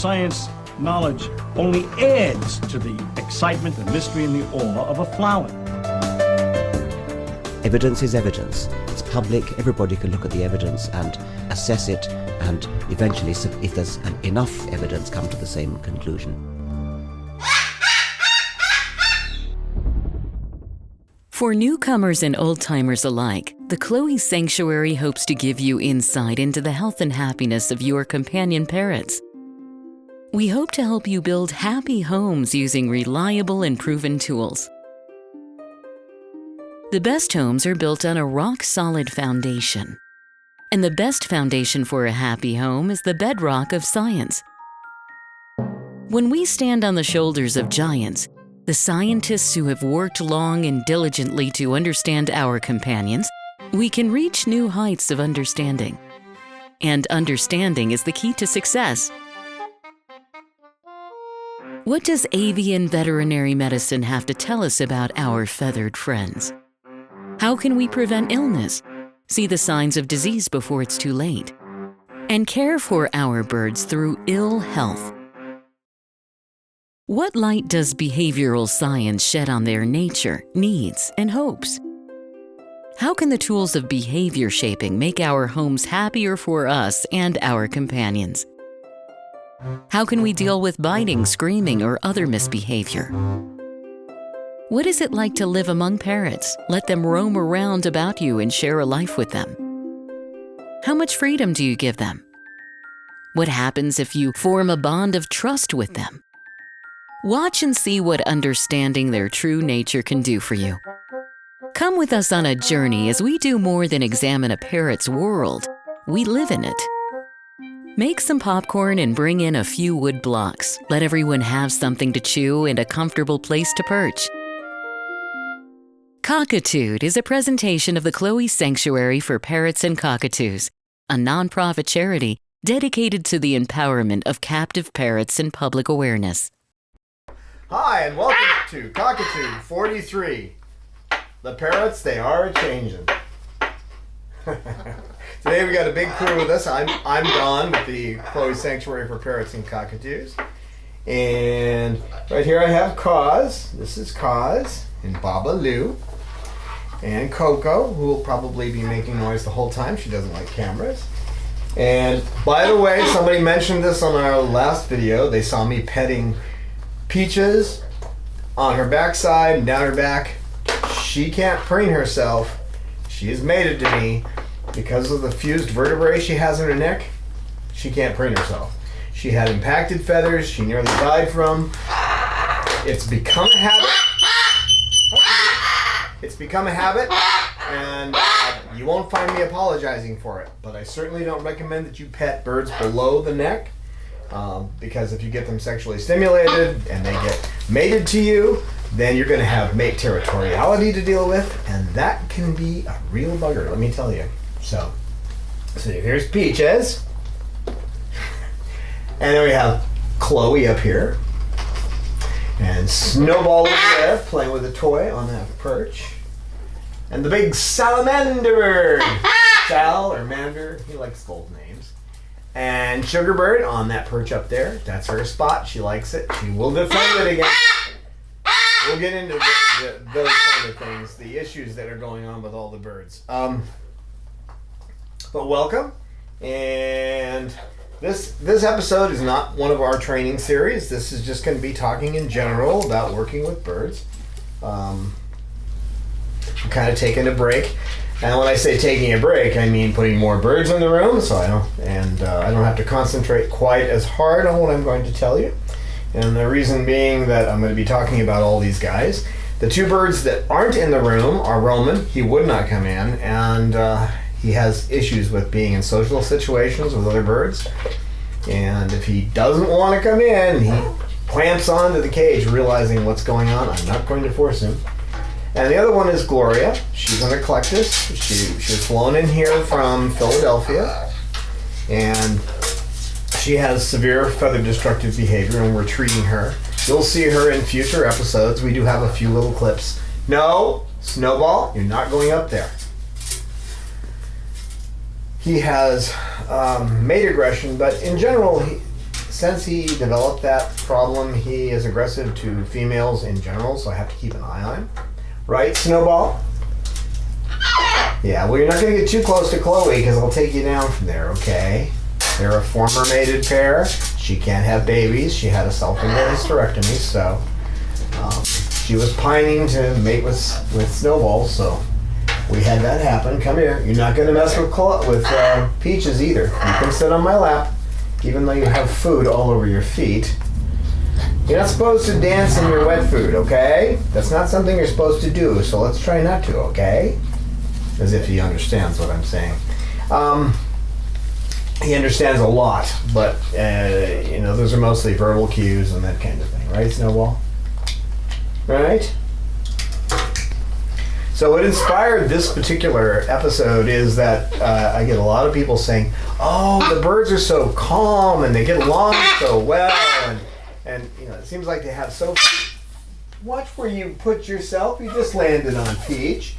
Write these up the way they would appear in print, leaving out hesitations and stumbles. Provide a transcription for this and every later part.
science knowledge only adds to the excitement, the mystery, and the awe of a flower. Evidence is evidence. It's public, everybody can look at the evidence and assess it, and eventually, if there's enough evidence, come to the same conclusion. For newcomers and old-timers alike, the Chloe Sanctuary hopes to give you insight into the health and happiness of your companion parrots. We hope to help you build happy homes using reliable and proven tools. The best homes are built on a rock-solid foundation. And the best foundation for a happy home is the bedrock of science. When we stand on the shoulders of giants, the scientists who have worked long and diligently to understand our companions, we can reach new heights of understanding. And understanding is the key to success. What does avian veterinary medicine have to tell us about our feathered friends? How can we prevent illness, see the signs of disease before it's too late, and care for our birds through ill health? What light does behavioral science shed on their nature, needs, and hopes? How can the tools of behavior shaping make our homes happier for us and our companions? How can we deal with biting, screaming, or other misbehavior? What is it like to live among parrots, let them roam around about you and share a life with them? How much freedom do you give them? What happens if you form a bond of trust with them? Watch and see what understanding their true nature can do for you. Come with us on a journey as we do more than examine a parrot's world. We live in it. Make some popcorn and bring in a few wood blocks. Let everyone have something to chew and a comfortable place to perch. Cockatude is a presentation of the Chloe Sanctuary for Parrots and Cockatoos, a nonprofit charity dedicated to the empowerment of captive parrots and public awareness. Hi, and welcome to Cockatude 43. The parrots, they are a-changin'. Today we got a big crew with us. I'm Don with the Chloe Sanctuary for Parrots and Cockatoos. And right here I have Kaz. This is Kaz and Baba Lou. And Coco, who will probably be making noise the whole time. She doesn't like cameras. And by the way, somebody mentioned this on our last video. They saw me petting Peaches on her backside and down her back. She can't preen herself. She is mated to me. Because of the fused vertebrae she has in her neck, she can't preen herself. She had impacted feathers she nearly died from. It's become a habit. It's become a habit, and you won't find me apologizing for it. But I certainly don't recommend that you pet birds below the neck, because if you get them sexually stimulated and they get mated to you, then you're going to have mate territoriality to deal with, and that can be a real bugger, let me tell you. So here's Peaches. And then we have Chloe up here. And Snowball over there playing with a toy on that perch. And the big salamander bird. Sal or Mander, he likes gold names. And Sugarbird on that perch up there. That's her spot. She likes it. She will defend it again. We'll get into those kind of things, the issues that are going on with all the birds. But welcome. And this episode is not one of our training series. This is just going to be talking in general about working with birds. I'm kind of taking a break. And when I say taking a break, I mean putting more birds in the room, so I don't have to concentrate quite as hard on what I'm going to tell you. And the reason being that I'm going to be talking about all these guys. The two birds that aren't in the room are Roman. He would not come in, and he has issues with being in social situations with other birds. And if he doesn't want to come in, he clamps onto the cage, realizing what's going on. I'm not going to force him. And the other one is Gloria. She's an eclectus. She was flown in here from Philadelphia. And she has severe feather destructive behavior, and we're treating her. You'll see her in future episodes. We do have a few little clips. No, Snowball, you're not going up there. He has mate aggression, but in general, since he developed that problem, he is aggressive to females in general, so I have to keep an eye on him. Right, Snowball? Yeah, well, you're not going to get too close to Chloe because I'll take you down from there, okay? They're a former mated pair. She can't have babies. She had a self-involved hysterectomy, so she was pining to mate with Snowball, so we had that happen. Come here. You're not going to mess with Peaches either. You can sit on my lap, even though you have food all over your feet. You're not supposed to dance in your wet food, okay? That's not something you're supposed to do, so let's try not to, okay? As if he understands what I'm saying. He understands a lot, but, those are mostly verbal cues and that kind of thing. Right, Snowball? Right? So what inspired this particular episode is that I get a lot of people saying, oh, the birds are so calm and they get along so well, and it seems like they have so... Watch where you put yourself. You just landed on Peach.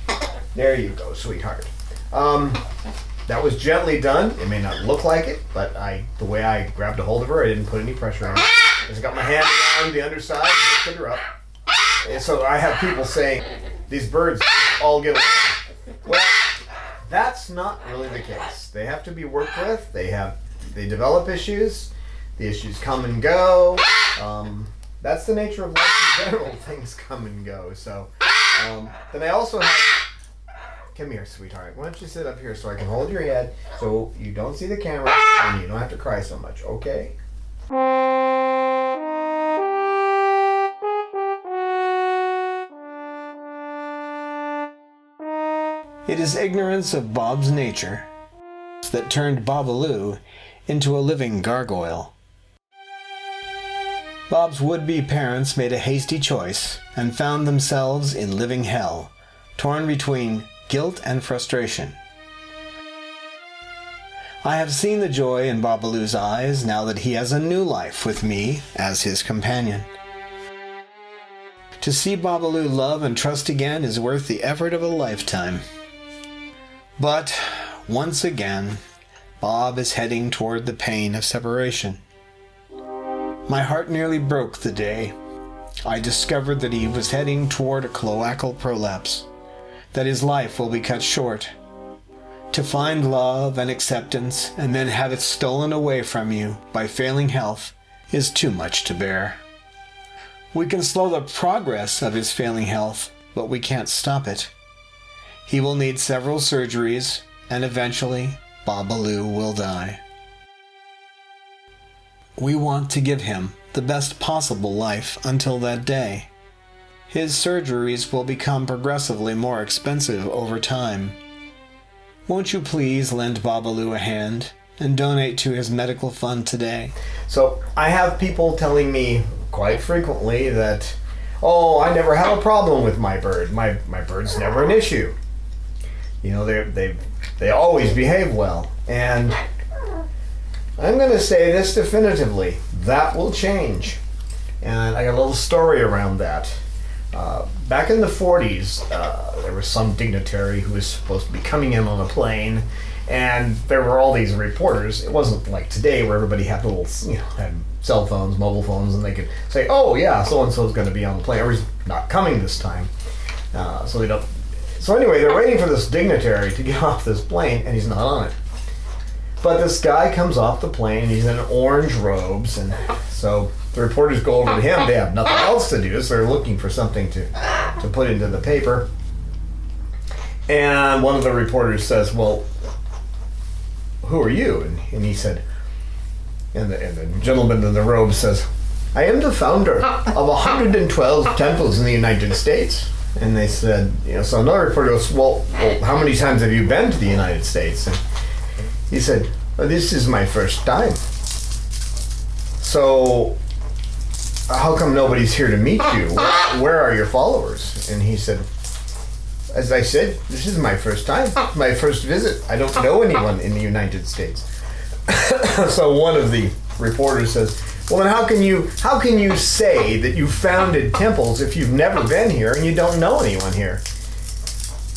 There you go, sweetheart. That was gently done. It may not look like it, but the way I grabbed a hold of her, I didn't put any pressure on her. I just got my hand around the underside and lifted her up. And so I have people saying, these birds all get along. Well, that's not really the case. They have to be worked with. They develop issues. The issues come and go. That's the nature of life in general. Things come and go. So then I also have... Come here, sweetheart. Why don't you sit up here so I can hold your head so you don't see the camera and you don't have to cry so much, okay? It is ignorance of Bob's nature that turned Babaloo into a living gargoyle. Bob's would-be parents made a hasty choice and found themselves in living hell, torn between guilt and frustration. I have seen the joy in Babaloo's eyes now that he has a new life with me as his companion. To see Babaloo love and trust again is worth the effort of a lifetime. But, once again, Bob is heading toward the pain of separation. My heart nearly broke the day I discovered that he was heading toward a cloacal prolapse, that his life will be cut short. To find love and acceptance and then have it stolen away from you by failing health is too much to bear. We can slow the progress of his failing health, but we can't stop it. He will need several surgeries, and eventually Babaloo will die. We want to give him the best possible life until that day. His surgeries will become progressively more expensive over time. Won't you please lend Babaloo a hand and donate to his medical fund today? So I have people telling me quite frequently that, oh, I never have a problem with my bird. My bird's never an issue. They always behave well. And I'm going to say this definitively. That will change. And I got a little story around that. Back in the 40s, there was some dignitary who was supposed to be coming in on a plane, and there were all these reporters. It wasn't like today where everybody had had cell phones, mobile phones, and they could say, oh yeah, so-and-so's going to be on the plane, or he's not coming this time. So anyway, they're waiting for this dignitary to get off this plane, and he's not on it. But this guy comes off the plane, and he's in orange robes, and so the reporters go over to him. They have nothing else to do, so they're looking for something to put into the paper. And one of the reporters says, well, who are you? And he said, and the gentleman in the robe says, I am the founder of 112 temples in the United States. And they said, so another reporter goes, well, how many times have you been to the United States? And he said, well, this is my first time. So how come nobody's here to meet you? Where are your followers? And he said, as I said, this is my first time, my first visit. I don't know anyone in the United States. So one of the reporters says, well, then how can you say that you founded temples if you've never been here and you don't know anyone here?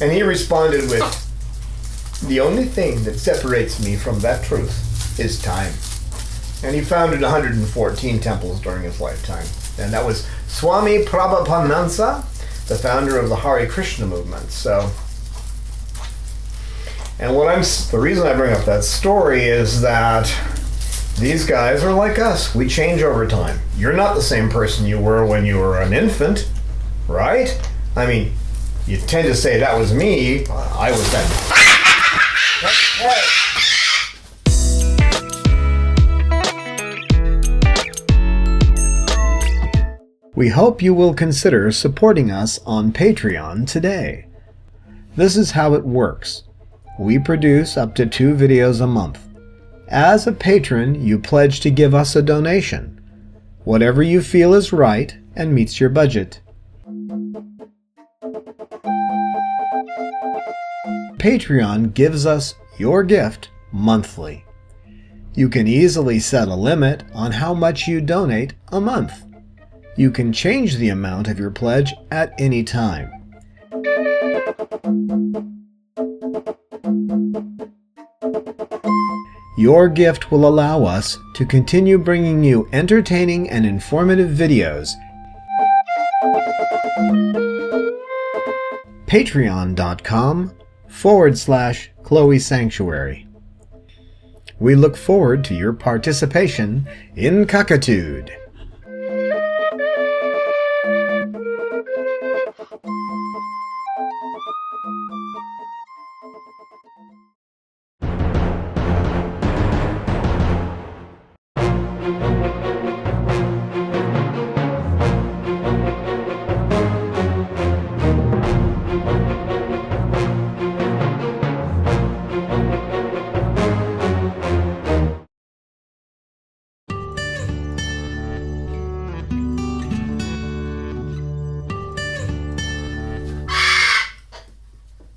And he responded with, the only thing that separates me from that truth is time. And he founded 114 temples during his lifetime. And that was Swami Prabhupada, the founder of the Hare Krishna movement. So, and the reason I bring up that story is that these guys are like us. We change over time. You're not the same person you were when you were an infant, right? I mean, you tend to say that was me. I was that. Hey. We hope you will consider supporting us on Patreon today. This is how it works. We produce up to 2 videos a month. As a patron, you pledge to give us a donation, whatever you feel is right and meets your budget. Patreon gives us your gift monthly. You can easily set a limit on how much you donate a month. You can change the amount of your pledge at any time. Your gift will allow us to continue bringing you entertaining and informative videos. Patreon.com/Chloe Sanctuary. We look forward to your participation in Cockitude.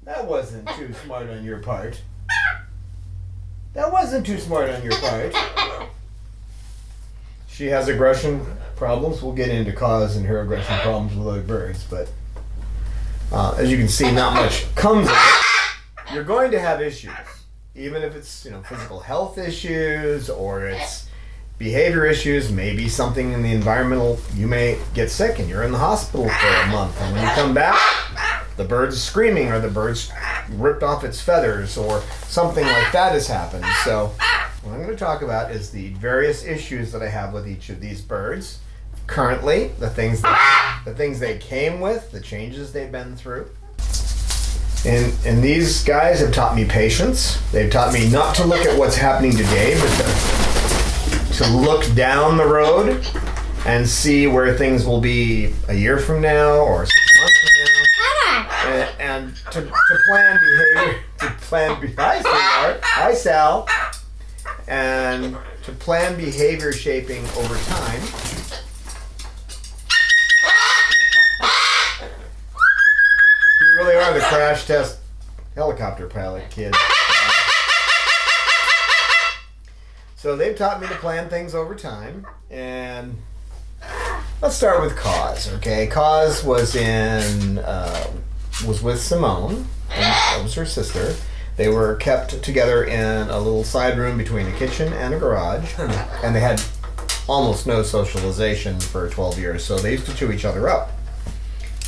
That wasn't too smart on your part. That wasn't too smart on your part. She has aggression problems. We'll get into cause and her aggression problems with other birds, but as you can see, not much comes of it. You're going to have issues, even if it's physical health issues or it's behavior issues, maybe something in the environmental. You may get sick and you're in the hospital for a month, and when you come back, the bird's screaming or the bird's ripped off its feathers or something like that has happened. So what I'm going to talk about is the various issues that I have with each of these birds currently, the things they came with, the changes they've been through. And these guys have taught me patience. They've taught me not to look at what's happening today, but to look down the road and see where things will be a year from now or 6 months from now. And to plan behavior, hi, sweetheart. Hi, Sal. And to plan behavior shaping over time. You really are the crash test helicopter pilot, kid. So they've taught me to plan things over time, and let's start with Cause. Okay, Cause was with Simone, and that was her sister. They were kept together in a little side room between a kitchen and a garage, and they had almost no socialization for 12 years, so they used to chew each other up.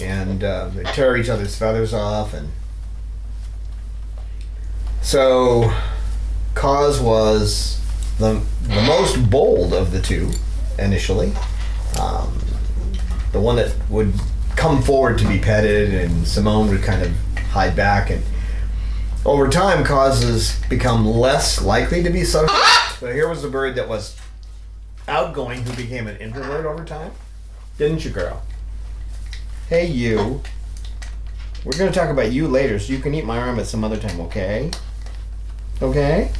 And they tear each other's feathers off, and so Cause was the most bold of the two initially. The one that would come forward to be petted, and Simone would kind of hide back. And over time, Cause has become less likely to be social. So here was a bird that was outgoing who became an introvert over time. Didn't you, girl? Hey, you. We're going to talk about you later, so you can eat my arm at some other time, okay? Okay?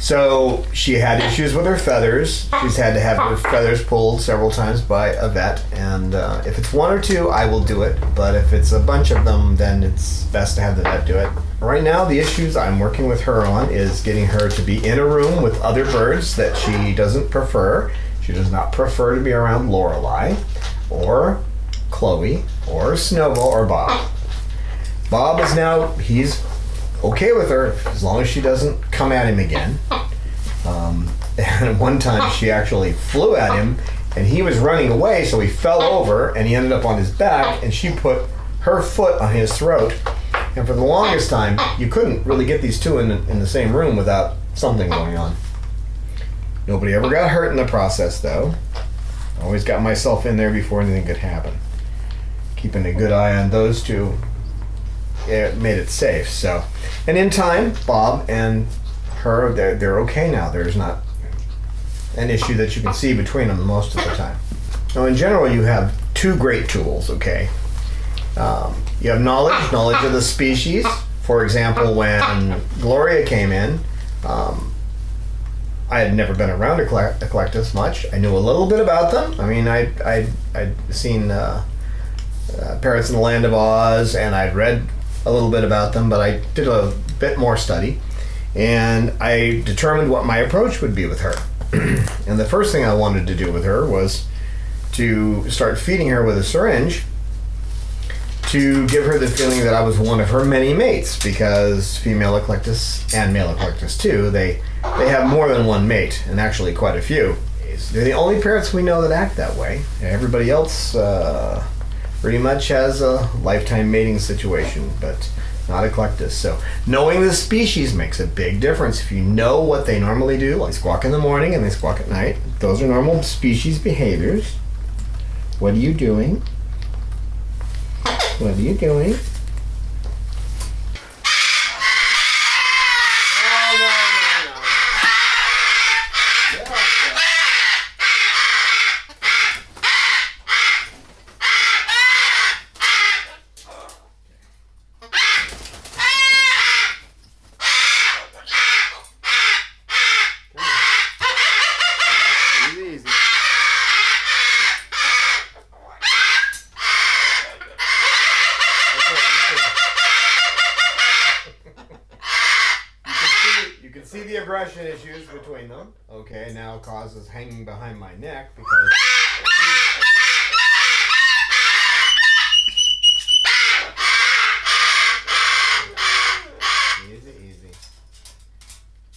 So she had issues with her feathers. She's had to have her feathers pulled several times by a vet, and if it's one or two, I will do it, but if it's a bunch of them, then it's best to have the vet do it. Right now, the issues I'm working with her on is getting her to be in a room with other birds that she doesn't prefer. She does not prefer to be around Lorelei, or Chloe, or Snowball, or Bob. Bob is he's okay with her as long as she doesn't come at him again. And one time she actually flew at him, and he was running away, so he fell over, and he ended up on his back, and she put her foot on his throat. And for the longest time, you couldn't really get these two in the same room without something going on. Nobody ever got hurt in the process, though. Always got myself in there before anything could happen. Keeping a good eye on those two, it made it safe. So, and in time, Bob and her, they're okay now. There's not an issue that you can see between them most of the time. Now, in general, you have two great tools, okay? You have knowledge of the species. For example, when Gloria came in, I had never been around Eclectus much. I knew a little bit about them. I mean, I'd seen Parrots in the Land of Oz, and I'd read a little bit about them, but I did a bit more study, and I determined what my approach would be with her. And the first thing I wanted to do with her was to start feeding her with a syringe to give her the feeling that I was one of her many mates, because female Eclectus and male Eclectus too, they have more than one mate, and actually quite a few. They're the only parrots we know that act that way. Everybody else pretty much has a lifetime mating situation, but not Eclectus. So knowing the species makes a big difference. If you know what they normally do, like squawk in the morning and they squawk at night, those are normal species behaviors. What are you doing? What are you doing? See the aggression issues between them. Okay, now Cause is hanging behind my neck because easy.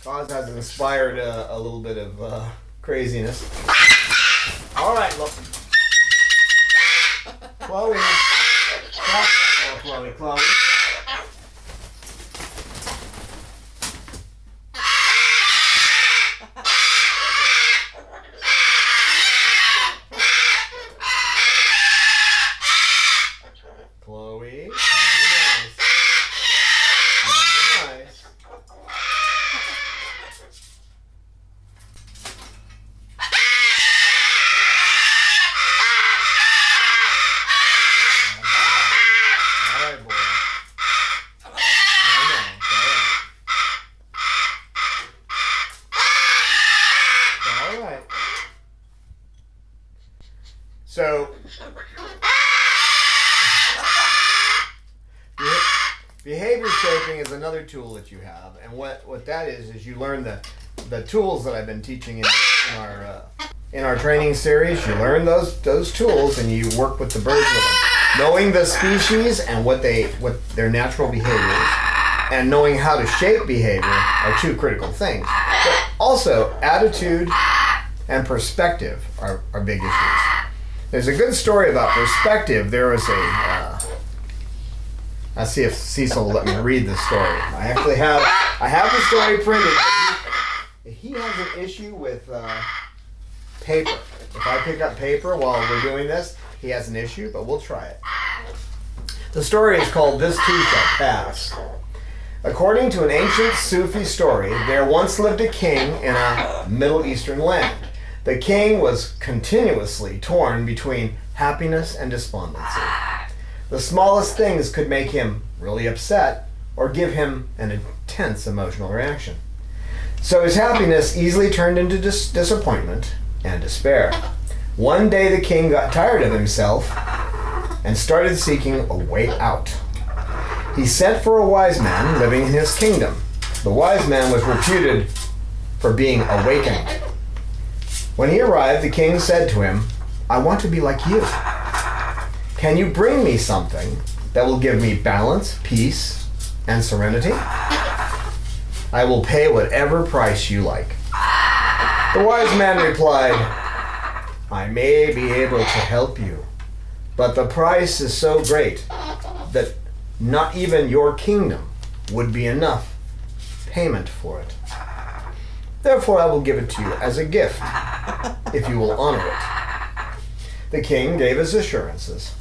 Cause has inspired a little bit of craziness. All right, look, Chloe. Chloe. Chloe, nice. All right, boy. All right. So. Behavior shaping is another tool that you have, and what that is you learn the tools that I've been teaching in our training series. You learn those tools, and you work with the birds with them, knowing the species and what their natural behaviors, and knowing how to shape behavior are two critical things. But also, attitude and perspective are big issues. There's a good story about perspective. There was I'll see if Cecil will let me read this story. I have the story printed. But he has an issue with paper. If I pick up paper while we're doing this, he has an issue, but we'll try it. The story is called This Too Shall Pass. According to an ancient Sufi story, there once lived a king in a Middle Eastern land. The king was continuously torn between happiness and despondency. The smallest things could make him really upset or give him an intense emotional reaction. So his happiness easily turned into disappointment and despair. One day the king got tired of himself and started seeking a way out. He sent for a wise man living in his kingdom. The wise man was reputed for being awakened. When he arrived, the king said to him, "I want to be like you. Can you bring me something that will give me balance, peace, and serenity? I will pay whatever price you like." The wise man replied, I may be able to help you, but the price is so great that not even your kingdom would be enough payment for it. Therefore I will give it to you as a gift, if you will honor it. The king gave his assurances,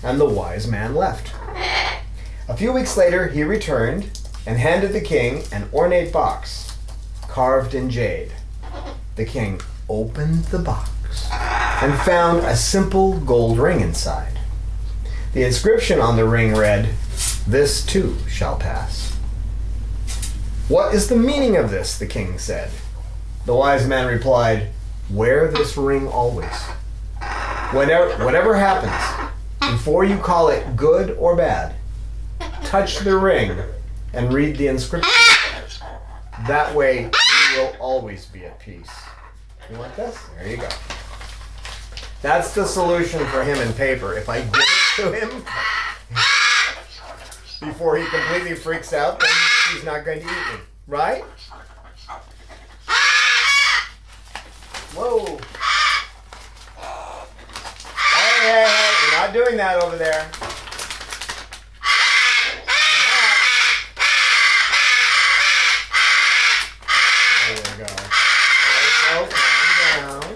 and the wise man left. A few weeks later he returned and handed the king an ornate box, carved in jade. The king opened the box and found a simple gold ring inside. The inscription on the ring read, This too shall pass. What is the meaning of this? The king said. The wise man replied, Wear this ring always. Whatever happens, before you call it good or bad, touch the ring and read the inscription. That way you will always be at peace. You want this? There you go. That's the solution for him in paper. If I give it to him before he completely freaks out, then he's not going to eat me. Right? Whoa. Hey, you're not doing that over there. There you go. There you go. Calm down.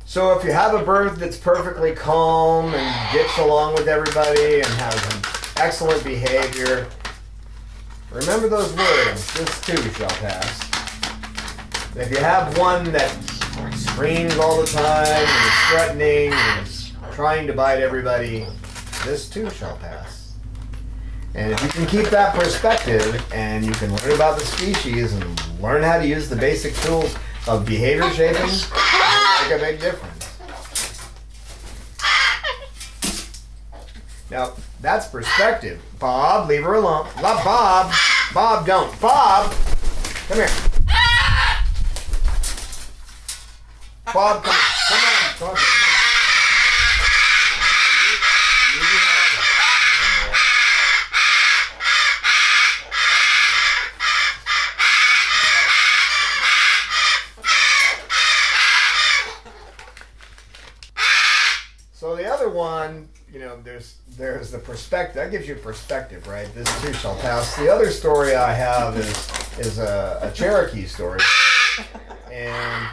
So if you have a bird that's perfectly calm and gets along with everybody and has an excellent behavior, remember those words, this too shall pass. If you have one that screams all the time and is threatening and is trying to bite everybody, this too shall pass. And if you can keep that perspective and you can learn about the species and learn how to use the basic tools of behavior shaping, it'll make a big difference. Now, that's perspective. Bob, leave her alone. Bob, don't. Bob, come here. Bob, come on. Come on. So the other one, there's the perspective. That gives you perspective, right? This too shall pass. The other story I have is a Cherokee story. And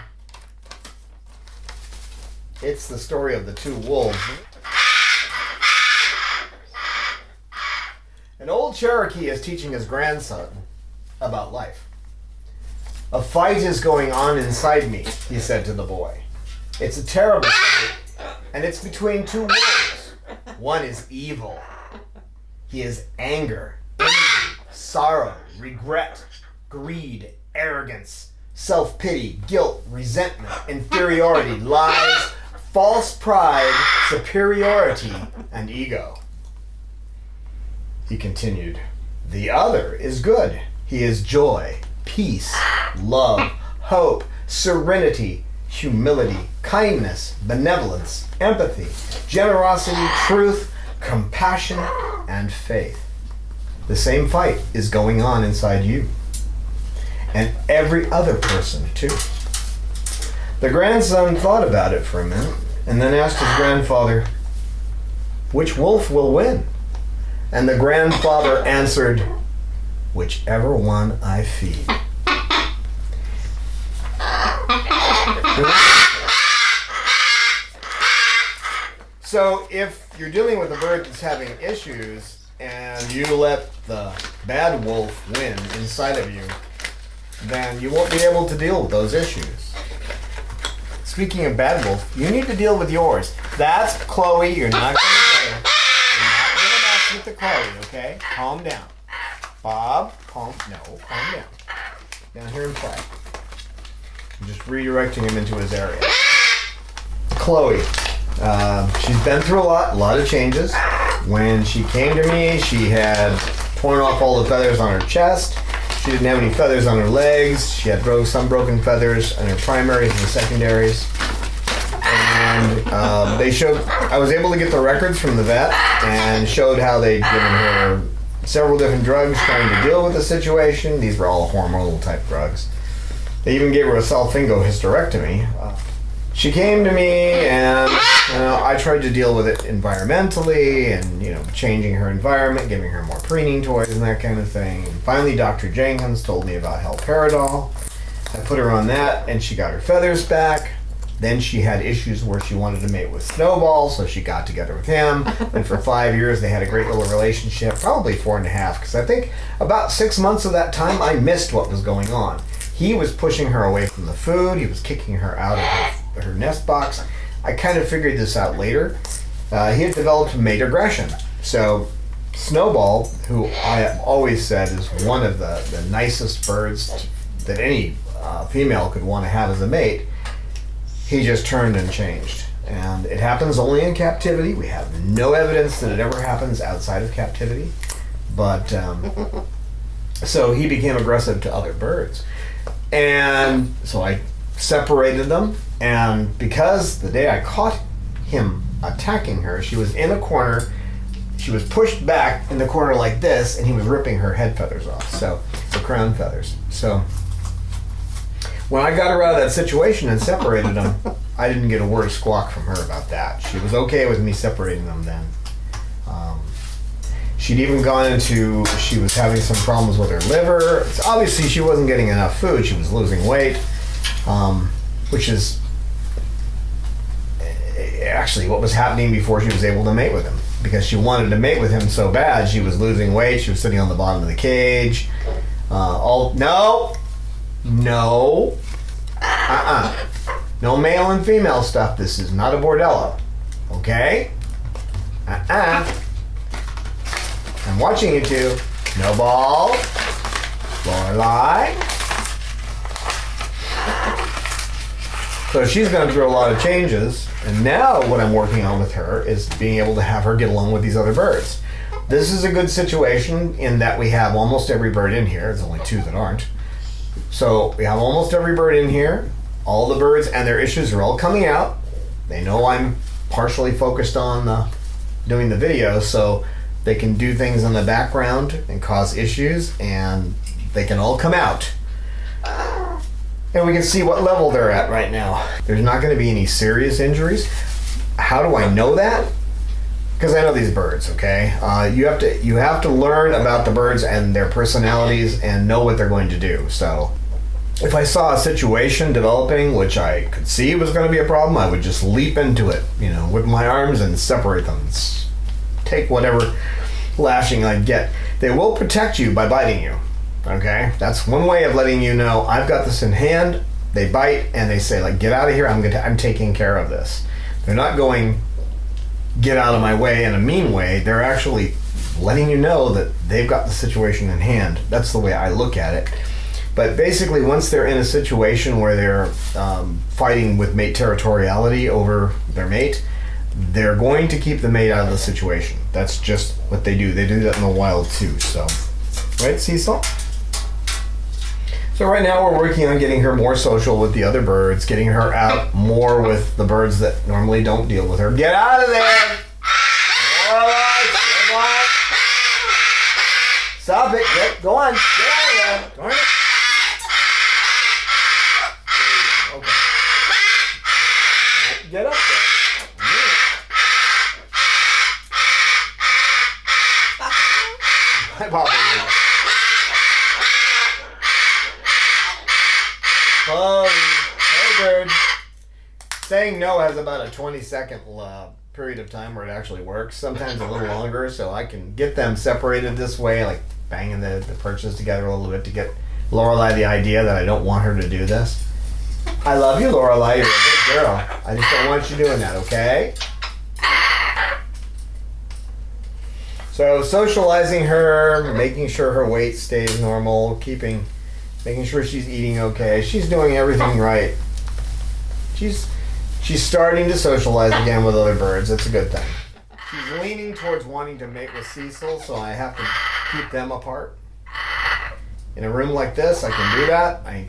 it's the story of the two wolves. An old Cherokee is teaching his grandson about life. A fight is going on inside me, he said to the boy. It's a terrible fight, and it's between two wolves. One is evil. He is anger, envy, sorrow, regret, greed, arrogance, self-pity, guilt, resentment, inferiority, lies, false pride, superiority, and ego. He continued, the other is good. He is joy, peace, love, hope, serenity, humility, kindness, benevolence, empathy, generosity, truth, compassion, and faith. The same fight is going on inside you. And every other person, too. The grandson thought about it for a minute and then asked his grandfather, which wolf will win? And the grandfather answered, whichever one I feed. So if you're dealing with a bird that's having issues and you let the bad wolf win inside of you, then you won't be able to deal with those issues. Speaking of bad wolf, you need to deal with yours. That's Chloe. You're not going to mess with the Chloe, okay? Calm down. Bob, calm down. Down here and play. I'm just redirecting him into his area. Chloe, she's been through a lot of changes. When she came to me, she had torn off all the feathers on her chest. She didn't have any feathers on her legs. She had some broken feathers on her primaries and secondaries. And I was able to get the records from the vet and showed how they'd given her several different drugs trying to deal with the situation. These were all hormonal type drugs. They even gave her a salpingo-hysterectomy. She came to me, and I tried to deal with it environmentally, and changing her environment, giving her more preening toys and that kind of thing. And finally, Dr. Jenkins told me about haloperidol. I put her on that, and she got her feathers back. Then she had issues where she wanted to mate with Snowball, so she got together with him. And for 5 years, they had a great little relationship, probably 4.5, because I think about 6 months of that time, I missed what was going on. He was pushing her away from the food. He was kicking her out of her nest box. I kind of figured this out later. He had developed mate aggression. So Snowball, who I have always said is one of the nicest birds that any female could want to have as a mate, he just turned and changed. And it happens only in captivity. We have no evidence that it ever happens outside of captivity. But so he became aggressive to other birds. And so I separated them. And because the day I caught him attacking her, she was in a corner. She was pushed back in the corner like this, and he was ripping her head feathers off. So, the crown feathers. So when I got her out of that situation and separated them, I didn't get a word squawk from her about that. She was okay with me separating them then. She'd even gone into, she was having some problems with her liver. So obviously she wasn't getting enough food. She was losing weight, which is actually what was happening before she was able to mate with him. Because she wanted to mate with him so bad, she was losing weight. She was sitting on the bottom of the cage. No, no male and female stuff. This is not a bordello, okay? I'm watching you two. No ball, Lorelei. So she's gone through a lot of changes, and now what I'm working on with her is being able to have her get along with these other birds. This is a good situation in that we have almost every bird in here. There's only 2 that aren't. So we have almost every bird in here. All the birds and their issues are all coming out. They know I'm partially focused on doing the video, so they can do things in the background and cause issues, and they can all come out. And we can see what level they're at right now. There's not going to be any serious injuries. How do I know that? Because I know these birds, okay? You have to learn about the birds and their personalities and know what they're going to do. So if I saw a situation developing which I could see was going to be a problem, I would just leap into it, with my arms and separate them. Take whatever lashing I get. They will protect you by biting you. Okay, that's one way of letting you know I've got this in hand. They bite and they say, like, get out of here. I'm taking care of this. They're not going, get out of my way in a mean way. They're actually letting you know that they've got the situation in hand. That's the way I look at it. But basically, once they're in a situation where they're fighting with mate territoriality over their mate, they're going to keep the mate out of the situation. That's just what they do. They do that in the wild too. So, right, Cecil? So right now we're working on getting her more social with the other birds, getting her out more with the birds that normally don't deal with her. Get out of there! All right, stop it! Go on! Get out of there! Darn it! Okay. Get up there. Hi, Papa. Hey, bird. Saying no has about a 20-second period of time where it actually works. Sometimes a little longer, so I can get them separated this way, like banging the perches together a little bit to get Lorelei the idea that I don't want her to do this. I love you, Lorelei. You're a good girl. I just don't want you doing that, okay? So socializing her, making sure her weight stays normal, making sure she's eating okay. She's doing everything right. She's starting to socialize again with other birds. That's a good thing. She's leaning towards wanting to mate with Cecil, so I have to keep them apart. In a room like this, I can do that. I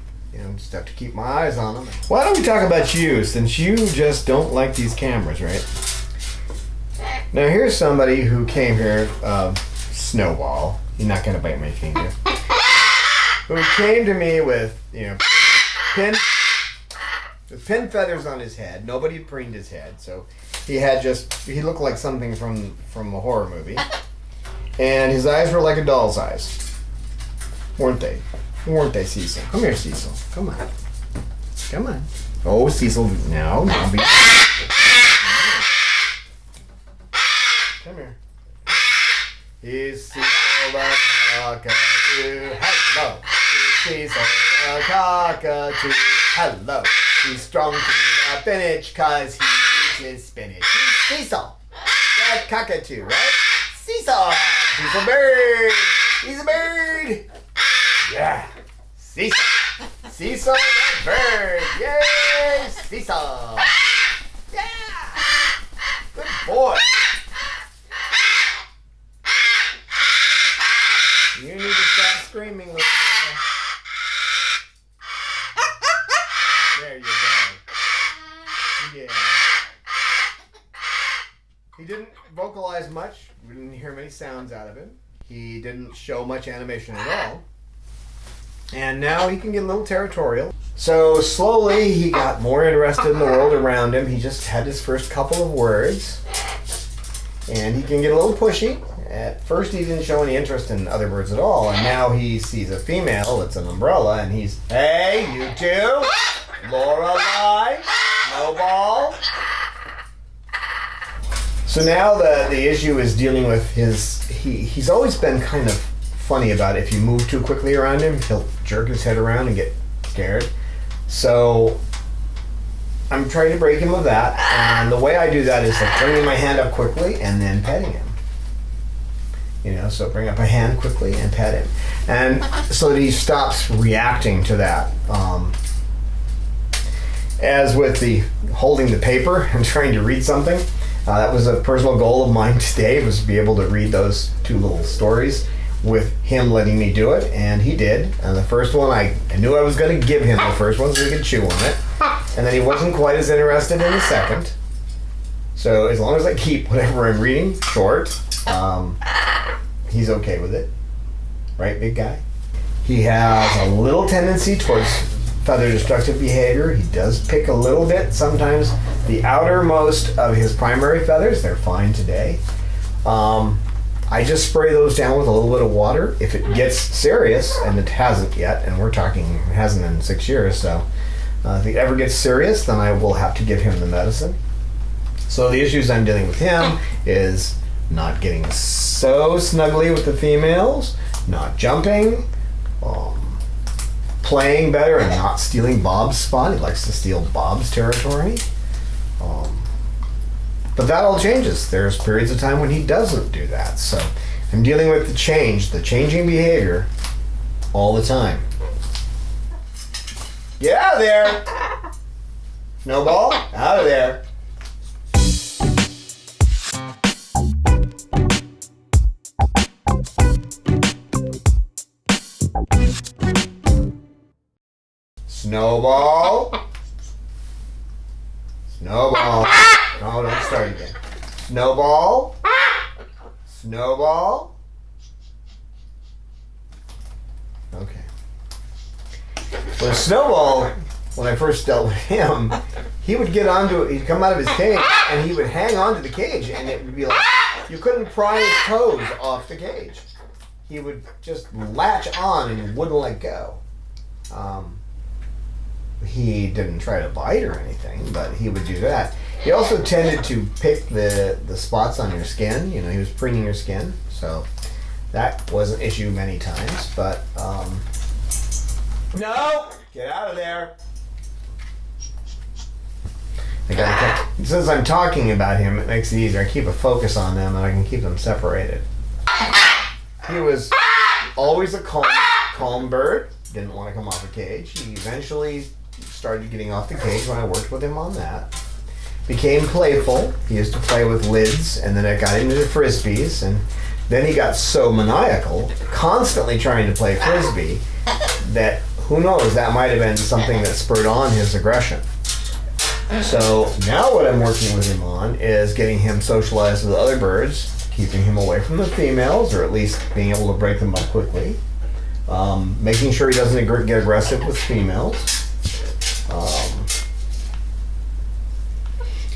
just have to keep my eyes on them. Why don't we talk about you, since you just don't like these cameras, right? Now here's somebody who came here, Snowball. You're not gonna bite my finger. Who came to me with, pin feathers on his head. Nobody had preened his head, so he looked like something from a horror movie. And his eyes were like a doll's eyes. Weren't they? Weren't they, Cecil? Come here, Cecil. Come on. Come on. Oh, Cecil, no. Come here. He's Cecil the cockatoo. Hello. He's Cecil the cockatoo. Hello. He's strong to the finish because he eats his spinach. He's Cecil. That cockatoo, right? Cecil. He's a bird. He's a bird. Yeah. Cecil. Cecil the bird. Yay, Cecil. Yeah. Good boy. You need to stop screaming, little boy. There you go. Yeah. He didn't vocalize much. We didn't hear many sounds out of him. He didn't show much animation at all. And now he can get a little territorial. So slowly he got more interested in the world around him. He just had his first couple of words. And he can get a little pushy. At first he didn't show any interest in other birds at all. And now he sees a female, it's an umbrella, and he's, hey, you two, Lorelei, Snowball. So now the issue is dealing with he's always been kind of funny about it. If you move too quickly around him, he'll jerk his head around and get scared. So I'm trying to break him of that, and the way I do that is like bringing my hand up quickly and then petting him. So bring up a hand quickly and pet him, and so that he stops reacting to that. As with the holding the paper and trying to read something, that was a personal goal of mine today, was to be able to read those two little stories with him letting me do it, and he did. And the first one, I knew I was going to give him the first one so he could chew on it, and then he wasn't quite as interested in the second. So as long as I keep whatever I'm reading short, he's okay with it. Right, big guy? He has a little tendency towards feather destructive behavior. He does pick a little bit sometimes. The outermost of his primary feathers, they're fine today. I just spray those down with a little bit of water. If it gets serious, and it hasn't yet, and we're talking, it hasn't in 6 years, so if it ever gets serious, then I will have to give him the medicine. So the issues I'm dealing with him is not getting so snuggly with the females, not jumping, playing better and not stealing Bob's spot. He likes to steal Bob's territory. But that all changes. There's periods of time when he doesn't do that. So I'm dealing with the changing behavior all the time. Get out of there! Snowball, out of there. Snowball. Snowball. No, don't start again. Snowball. Snowball. Okay. Well, Snowball, when I first dealt with him, he would get onto it, he'd come out of his cage, and he would hang onto the cage, and it would be like, you couldn't pry his toes off the cage. He would just latch on and wouldn't let go. He didn't try to bite or anything, but he would do that. He also tended to pick the spots on your skin. He was preening your skin, so that was an issue many times. But no, get out of there. Since I'm talking about him, it makes it easier. I keep a focus on them, and I can keep them separated. He was always a calm bird. Didn't want to come off the cage. He eventually started getting off the cage when I worked with him on that. Became playful. He used to play with lids, and then it got into the frisbees, and then he got so maniacal, constantly trying to play frisbee, that who knows, that might have been something that spurred on his aggression. So now what I'm working with him on is getting him socialized with other birds, keeping him away from the females, or at least being able to break them up quickly. Making sure he doesn't get aggressive with females.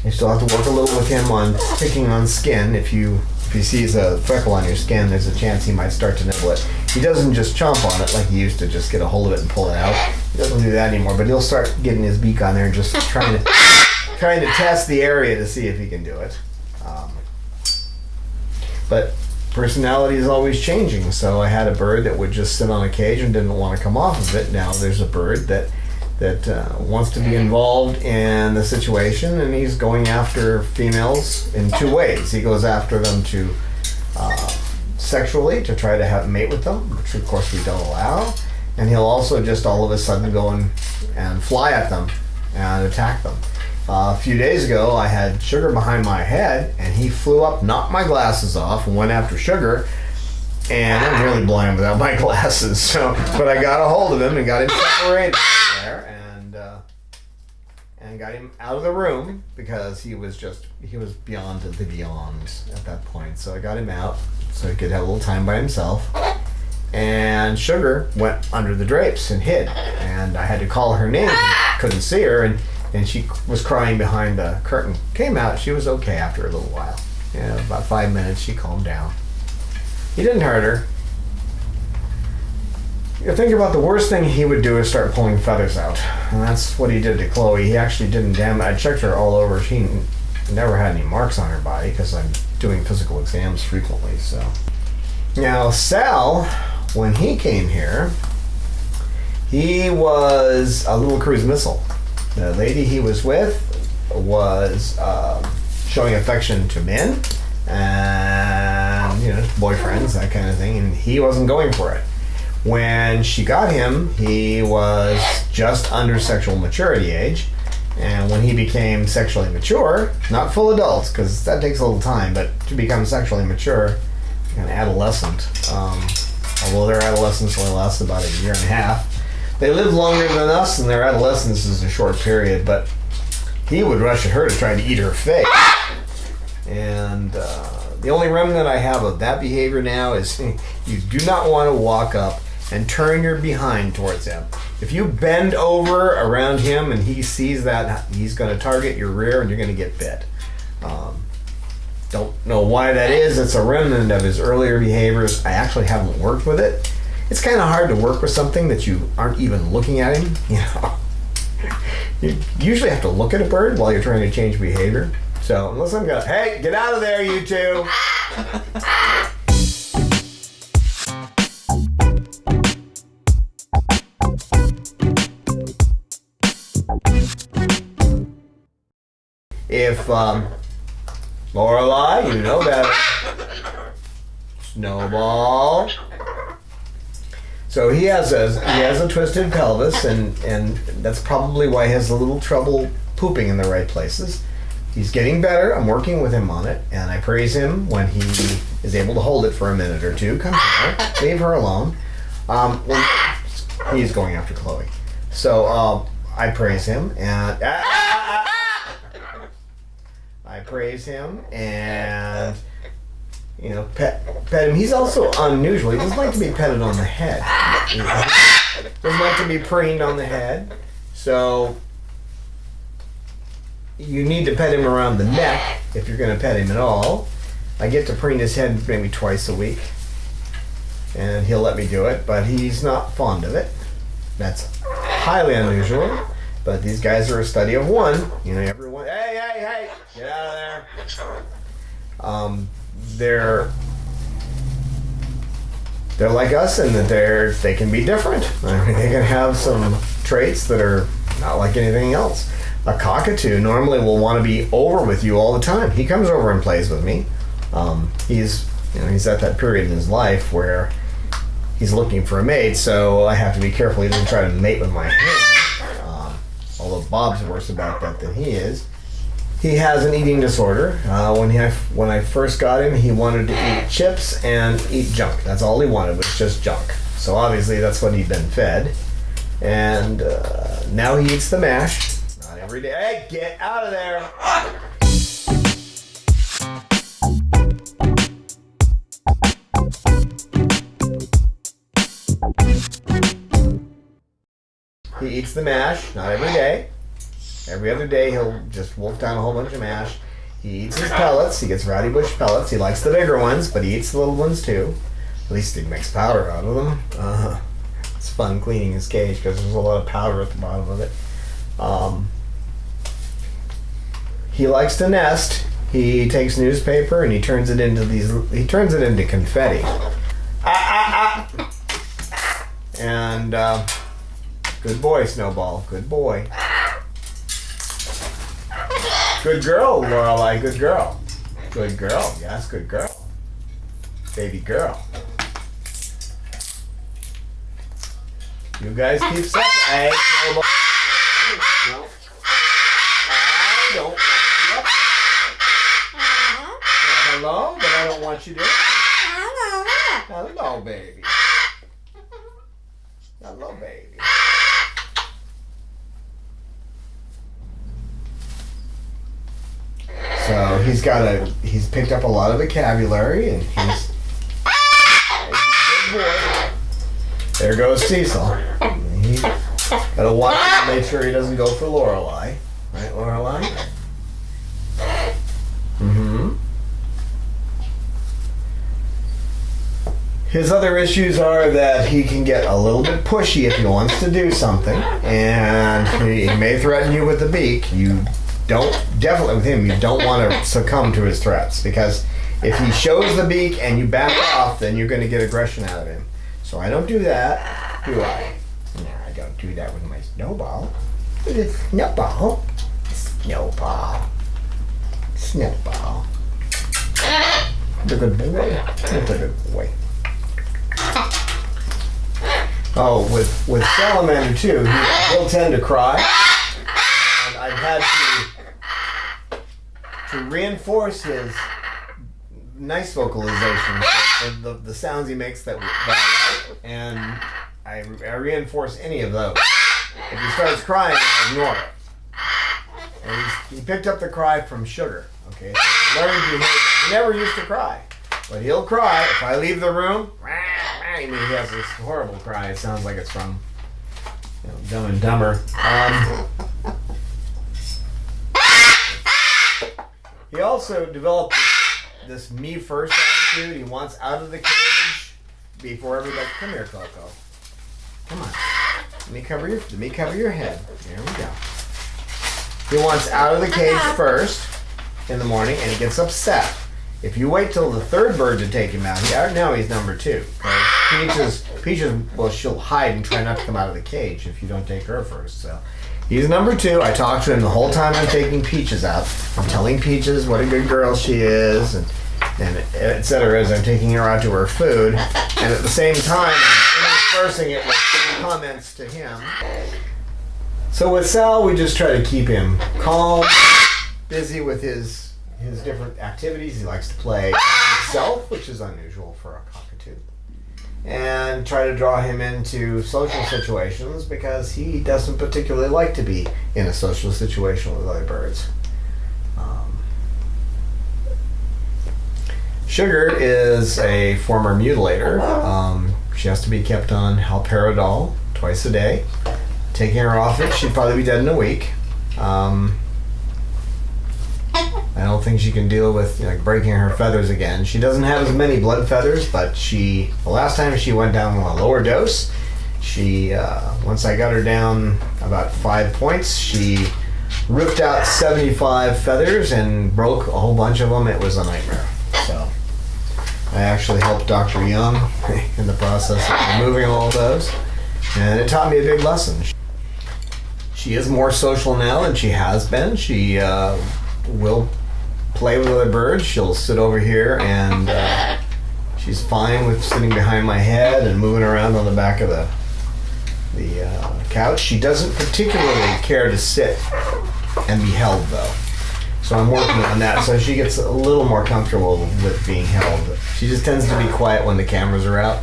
You still have to work a little with him on picking on skin. If he sees a freckle on your skin, there's a chance he might start to nibble it. He doesn't just chomp on it like he used to, just get a hold of it and pull it out. He doesn't do that anymore, but he'll start getting his beak on there and just trying to test the area to see if he can do it. But personality is always changing, so I had a bird that would just sit on a cage and didn't want to come off of it. Now there's a bird that wants to be involved in the situation, and he's going after females in two ways. He goes after them to sexually, to try to mate with them, which of course we don't allow, and he'll also just all of a sudden go and fly at them and attack them. A few days ago, I had Sugar behind my head, and he flew up, knocked my glasses off, and went after Sugar. And I'm really blind without my glasses, but I got a hold of him and got him separated from there, and got him out of the room because he was beyond the beyond at that point. So I got him out so he could have a little time by himself. And Sugar went under the drapes and hid, and I had to call her name. Couldn't see her, and she was crying behind the curtain. Came out, she was okay after a little while. About 5 minutes, she calmed down. He didn't hurt her. You think about the worst thing he would do is start pulling feathers out. And that's what he did to Chloe. He actually didn't damage. I checked her all over. She never had any marks on her body because I'm doing physical exams frequently. So now Sal, when he came here, he was a little cruise missile. The lady he was with was showing affection to men and boyfriends, that kind of thing, and he wasn't going for it. When she got him, he was just under sexual maturity age, and when he became sexually mature, not full adult, because that takes a little time, but to become sexually mature, an adolescent, although their adolescence only lasts about a year and a half, they live longer than us, and their adolescence is a short period, but he would rush at her to try to eat her face. And the only remnant I have of that behavior now is you do not want to walk up and turn your behind towards him. If you bend over around him and he sees that, he's going to target your rear and you're going to get bit. Don't know why that is. It's a remnant of his earlier behaviors. I actually haven't worked with it. It's kind of hard to work with something that you aren't even looking at him. You usually have to look at a bird while you're trying to change behavior. So unless I'm going, hey, get out of there, you two. If Lorelei, you know better. Snowball. So he has a twisted pelvis, and that's probably why he has a little trouble pooping in the right places. He's getting better. I'm working with him on it, and I praise him when he is able to hold it for a minute or two. Come here, leave her alone. When he's going after Chloe, so I praise him, and I praise him, and pet him. He's also unusual. He doesn't like to be petted on the head. He doesn't like to be preened on the head. So you need to pet him around the neck if you're going to pet him at all. I get to preen his head maybe twice a week, and he'll let me do it, but he's not fond of it. That's highly unusual, but these guys are a study of one. Everyone, hey, get out of there. They're like us in that they can be different. They can have some traits that are not like anything else. A cockatoo normally will want to be over with you all the time. He comes over and plays with me. He's at that period in his life where he's looking for a mate, so I have to be careful he doesn't try to mate with my hand. Although Bob's worse about that than he is. He has an eating disorder. When I first got him, he wanted to eat chips and eat junk. That's all he wanted, was just junk. So obviously that's what he'd been fed. And now he eats the mash. Not every day. Hey, get out of there! eats the mash, not every day. Every other day he'll just wolf down a whole bunch of mash. He eats his pellets. He gets Rowdy Bush pellets. He likes the bigger ones, but he eats the little ones too. At least he makes powder out of them. It's fun cleaning his cage because there's a lot of powder at the bottom of it. He likes to nest. He takes newspaper and he turns it into confetti. And good boy, Snowball. Good boy. Good girl, Lorelei. Good girl. Good girl. Yes, good girl. Baby girl. You guys keep separate. Hey, Snowball. No. I don't want you up there. Hello, but I don't want you to. Hello, baby. Hello, baby. So he's picked up a lot of vocabulary and he's a good boy. There goes Cecil. He's gotta watch him, make sure he doesn't go for Lorelei. Right, Lorelei? Mm-hmm. His other issues are that he can get a little bit pushy if he wants to do something, and he may threaten you with the beak. You definitely with him, you don't want to succumb to his threats, because if he shows the beak and you back off, then you're going to get aggression out of him. So I don't do that, do I? No, I don't do that with my Snowball. Snowball. Snowball. Snowball. You're a good boy. You're a good boy. Oh, with Salamander too, he'll tend to cry, and I've had to reinforce his nice vocalization, the sounds he makes that I like, and I reinforce any of those. If he starts crying, I ignore it. And he picked up the cry from Sugar. Okay, so learned behavior. He never used to cry, but he'll cry if I leave the room. He has this horrible cry. It sounds like it's from Dumb and Dumber. He also developed this me first attitude. He wants out of the cage before everybody. Come here, Coco. Come on. Let me cover your head. There we go. He wants out of the cage first in the morning, and he gets upset. If you wait till the third bird to take him out, now he's number 2. Peaches, well, she'll hide and try not to come out of the cage if you don't take her first. So he's number 2. I talk to him the whole time I'm taking Peaches out. I'm telling Peaches what a good girl she is, and et cetera, as I'm taking her out to her food. And at the same time, I'm interspersing it with comments to him. So with Sal, we just try to keep him calm, busy with his different activities. He likes to play himself, which is unusual for a cockatoo, and try to draw him into social situations because he doesn't particularly like to be in a social situation with other birds. Sugar is a former mutilator. She has to be kept on haloperidol twice a day. Taking her off it, she'd probably be dead in a week. I don't think she can deal with breaking her feathers again. She doesn't have as many blood feathers, but the last time she went down on a lower dose, she once I got her down about 5 points, she ripped out 75 feathers and broke a whole bunch of them. It was a nightmare. So I actually helped Dr. Young in the process of removing all of those, and it taught me a big lesson. She is more social now than she has been. She will play with other birds. She'll sit over here, and she's fine with sitting behind my head and moving around on the back of the couch. She doesn't particularly care to sit and be held, though. So I'm working on that, so she gets a little more comfortable with being held. She just tends to be quiet when the cameras are out.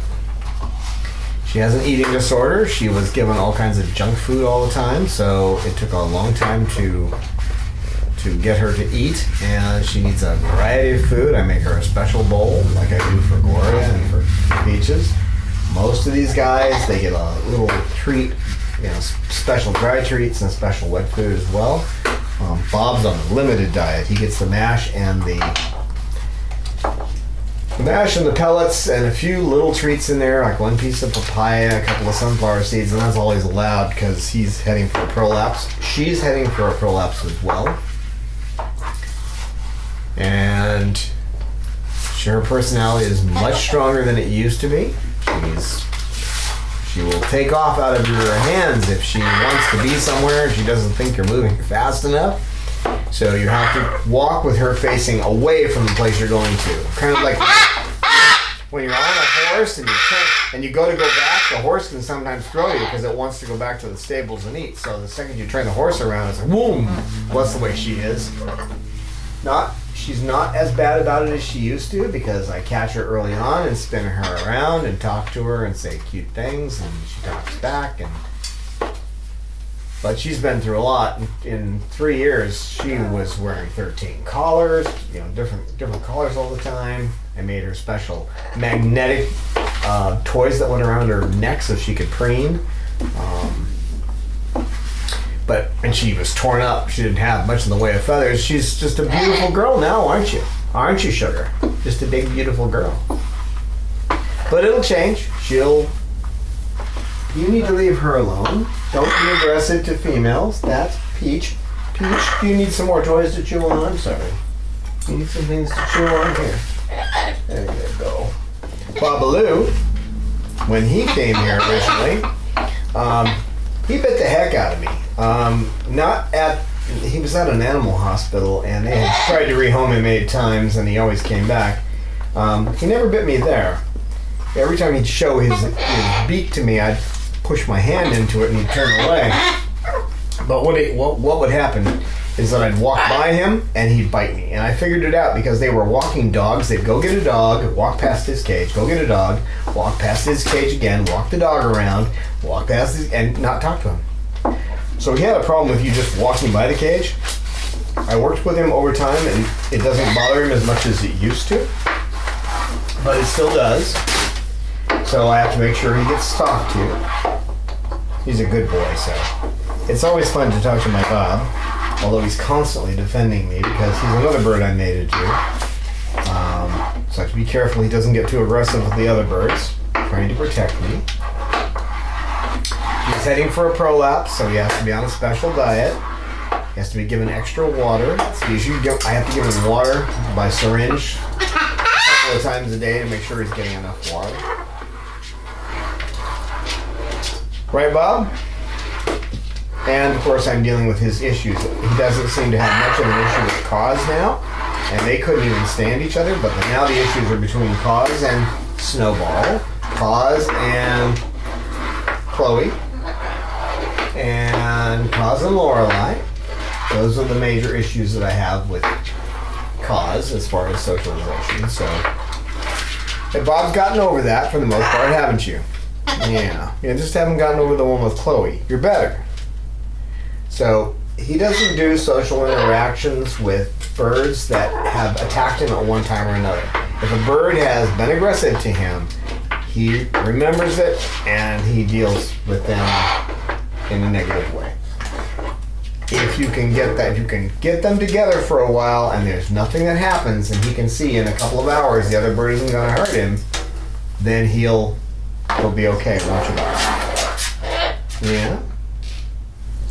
She has an eating disorder. She was given all kinds of junk food all the time, so it took a long time to get her to eat, and she needs a variety of food. I make her a special bowl like I do for Gloria and for Peaches. Most of these guys, they get a little treat special dry treats and special wet food as well. Bob's on a limited diet. He gets the mash and the pellets and a few little treats in there, like one piece of papaya, a couple of sunflower seeds, and that's all he's allowed because he's heading for a prolapse. She's heading for a prolapse as well. And her personality is much stronger than it used to be. She will take off out of your hands if she wants to be somewhere, if she doesn't think you're moving fast enough. So you have to walk with her facing away from the place you're going to. Kind of like when you're on a horse and you go back, the horse can sometimes throw you because it wants to go back to the stables and eat. So the second you turn the horse around, it's like, boom! Well, that's the way she is. She's not as bad about it as she used to because I catch her early on and spin her around and talk to her and say cute things, and she talks back. But she's been through a lot. In 3 years, she was wearing 13 collars, different collars all the time. I made her special magnetic toys that went around her neck so she could preen. And she was torn up. She didn't have much in the way of feathers. She's just a beautiful girl now, aren't you? Aren't you, Sugar? Just a big, beautiful girl. But it'll change. You need to leave her alone. Don't be aggressive to females. That's Peach. Peach, do you need some more toys to chew on? I'm sorry. You need some things to chew on here. There you go. Babaloo, when he came here originally, he bit the heck out of me. He was at an animal hospital and they had tried to rehome him 8 times and he always came back. He never bit me there. Every time he'd show his beak to me, I'd push my hand into it and he'd turn away. But what would happen is that I'd walk by him and he'd bite me. And I figured it out because they were walking dogs. They'd go get a dog, walk past his cage, go get a dog, walk past his cage again, walk the dog around, walk past and not talk to him. So he had a problem with you just walking by the cage. I worked with him over time and it doesn't bother him as much as it used to. But it still does. So I have to make sure he gets talked to. He's a good boy, so. It's always fun to talk to my Bob, although he's constantly defending me because he's another bird I mated to. So I have to be careful he doesn't get too aggressive with the other birds, trying to protect me. He's heading for a prolapse, so he has to be on a special diet. He has to be given extra water. So I have to give him water by syringe a couple of times a day to make sure he's getting enough water. Right, Bob? And of course I'm dealing with his issues. He doesn't seem to have much of an issue with Cause now, and they couldn't even stand each other, but now the issues are between Cause and Snowball, Cause and Chloe, and Cause and Lorelei. Those are the major issues that I have with Cause as far as socialization. So, and Bob's gotten over that for the most part, haven't you? Yeah. You just haven't gotten over the one with Chloe. You're better. So he doesn't do social interactions with birds that have attacked him at one time or another. If a bird has been aggressive to him, he remembers it and he deals with them in a negative way. If you can get them together for a while and there's nothing that happens and he can see in a couple of hours the other bird isn't going to hurt him, then he'll be okay, won't you, Bob? Yeah.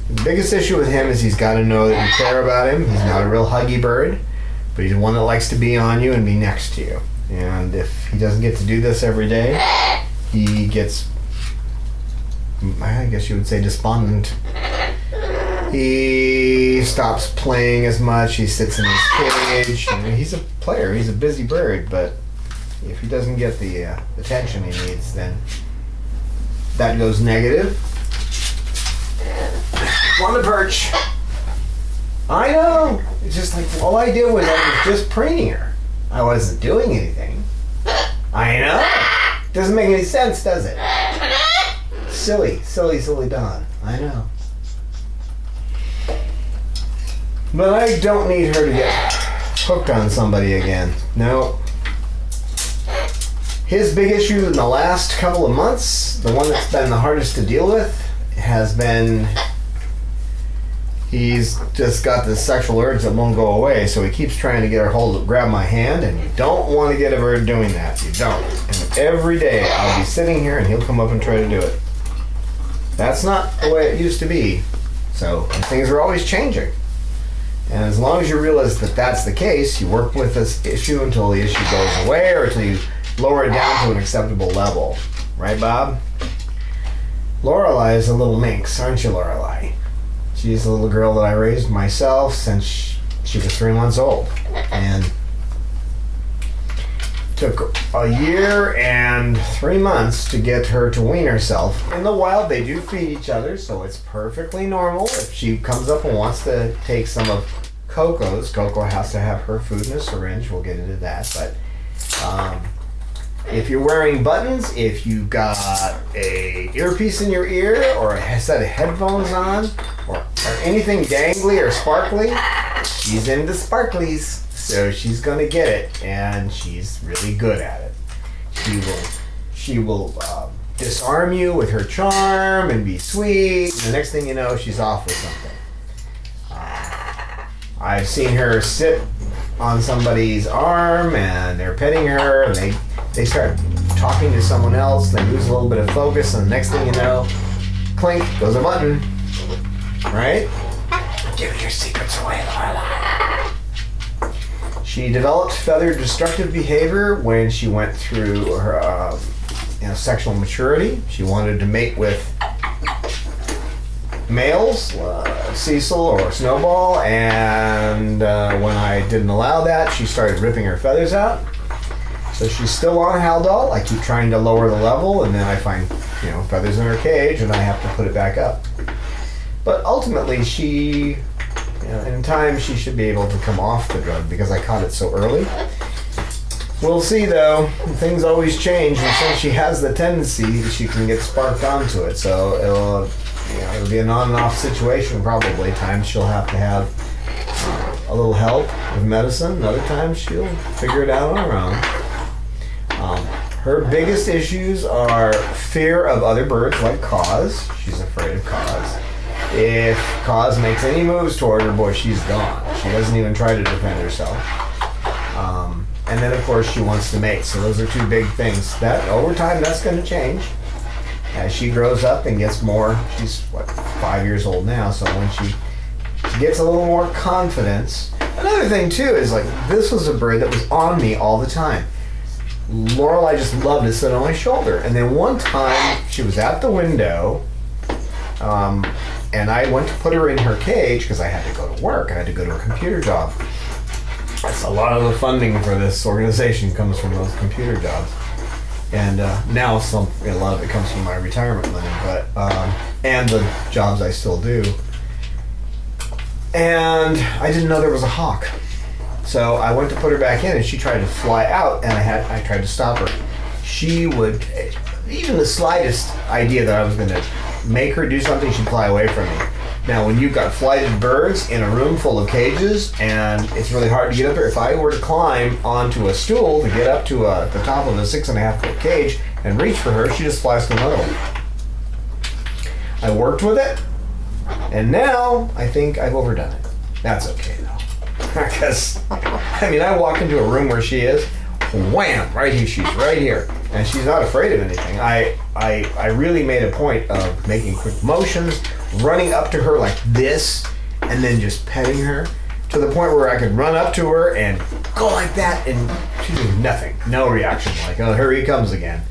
The biggest issue with him is he's got to know that you care about him. He's not a real huggy bird, but he's one that likes to be on you and be next to you. And if he doesn't get to do this every day, he gets, I guess you would say, despondent. He stops playing as much. He sits in his cage. I mean, he's a player. He's a busy bird, but if he doesn't get the attention he needs, then that goes negative. On the perch. I know. It's just like all I did was I was just preening her. I wasn't doing anything. I know. Doesn't make any sense, does it? Silly Dawn. I know. But I don't need her to get hooked on somebody again. No. His big issue in the last couple of months, the one that's been the hardest to deal with, has been, he's just got this sexual urge that won't go away, so he keeps trying to get her grab my hand, and you don't want to get a bird doing that. You don't. And every day I'll be sitting here and he'll come up and try to do it. That's not the way it used to be. So things are always changing. And as long as you realize that that's the case, you work with this issue until the issue goes away or until you lower it down to an acceptable level. Right, Bob? Lorelei is a little minx, aren't you, Lorelei? She's a little girl that I raised myself since she was 3 months old. And took a year and 3 months to get her to wean herself. In the wild, they do feed each other, so it's perfectly normal. If she comes up and wants to take some of Coco's, Coco has to have her food in a syringe. We'll get into that. But if you're wearing buttons, if you've got a earpiece in your ear or a set of headphones on or anything dangly or sparkly, she's into sparklies. So she's gonna get it, and she's really good at it. She will disarm you with her charm and be sweet. And the next thing you know, she's off with something. I've seen her sit on somebody's arm, and they're petting her, and they start talking to someone else. They lose a little bit of focus, and the next thing you know, clink goes a button. Right? Give your secrets away, Lorelei. She developed feather destructive behavior when she went through her sexual maturity. She wanted to mate with males, Cecil or Snowball, and when I didn't allow that, she started ripping her feathers out. So she's still on Haldol. I keep trying to lower the level, and then I find feathers in her cage, and I have to put it back up. But ultimately, she... in time, she should be able to come off the drug because I caught it so early. We'll see, though. Things always change, and since she has the tendency, she can get sparked onto it. So it'll be an on and off situation probably. Times she'll have to have a little help with medicine. Other times she'll figure it out on her own. Her biggest issues are fear of other birds like Cause. She's afraid of Cause. If Cause makes any moves toward her, boy, she's gone. She doesn't even try to defend herself. And then, of course, she wants to mate. So those are two big things. That over time, that's going to change as she grows up and gets more. She's 5 years old now. So when she gets a little more confidence. Another thing too is this was a bird that was on me all the time. Lorelei just loved to sit on my shoulder. And then one time she was at the window. And I went to put her in her cage because I had to go to work. I had to go to a computer job. That's a lot of the funding for this organization comes from those computer jobs. And now a lot of it comes from my retirement money, but and the jobs I still do. And I didn't know there was a hawk. So I went to put her back in, and she tried to fly out, and I tried to stop her. She would, even the slightest idea that I was going to make her do something, she'd fly away from me. Now, when you've got flighted birds in a room full of cages, and it's really hard to get up there, if I were to climb onto a stool to get up to the top of a 6.5 foot cage and reach for her, she just flies to another one. I worked with it, and now I think I've overdone it. That's okay, though. Because, I walk into a room where she is, wham, right here, she's right here. And she's not afraid of anything. I really made a point of making quick motions, running up to her like this, and then just petting her to the point where I could run up to her and go like that, and she did nothing, no reaction. Like, oh, here he comes again.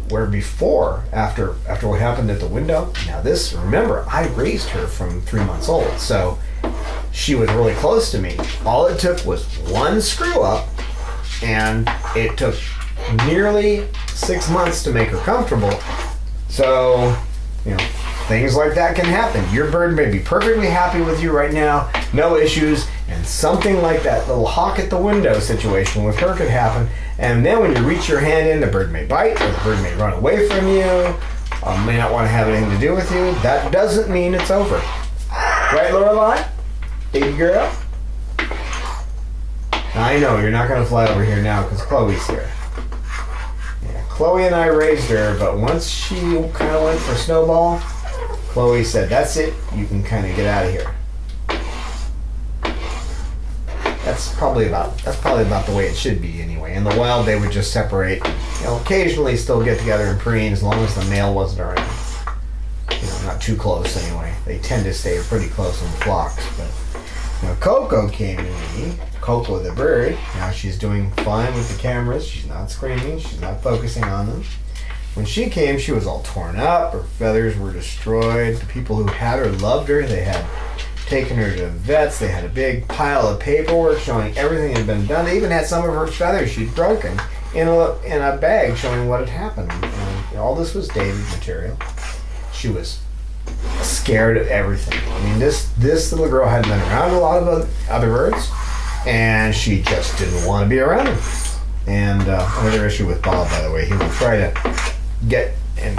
Where before, after what happened at the window, now this, remember, I raised her from 3 months old, so she was really close to me. All it took was one screw up, and it took nearly 6 months to make her comfortable. So, things like that can happen. Your bird may be perfectly happy with you right now, no issues, and something like that little hawk at the window situation with her could happen. And then when you reach your hand in, the bird may bite, or the bird may run away from you, may not want to have anything to do with you. That doesn't mean it's over. Right, Lorelei? Baby girl? I know, you're not going to fly over here now because Chloe's here. Yeah, Chloe and I raised her, but once she kind of went for Snowball, Chloe said, "That's it. You can kind of get out of here." That's probably about the way it should be anyway. In the wild, they would just separate. Occasionally still get together and preen as long as the male wasn't around. Not too close anyway. They tend to stay pretty close in flocks. But Coco came to me. Coco the bird. Now she's doing fine with the cameras. She's not screaming. She's not focusing on them. When she came, she was all torn up. Her feathers were destroyed. The people who had her loved her. They had taken her to vets. They had a big pile of paperwork showing everything that had been done. They even had some of her feathers she'd broken in a bag showing what had happened. And all this was dated material. She was scared of everything. I mean, this little girl hadn't been around a lot of other birds, and she just didn't want to be around them. And another issue with Bob, by the way, he would try to get and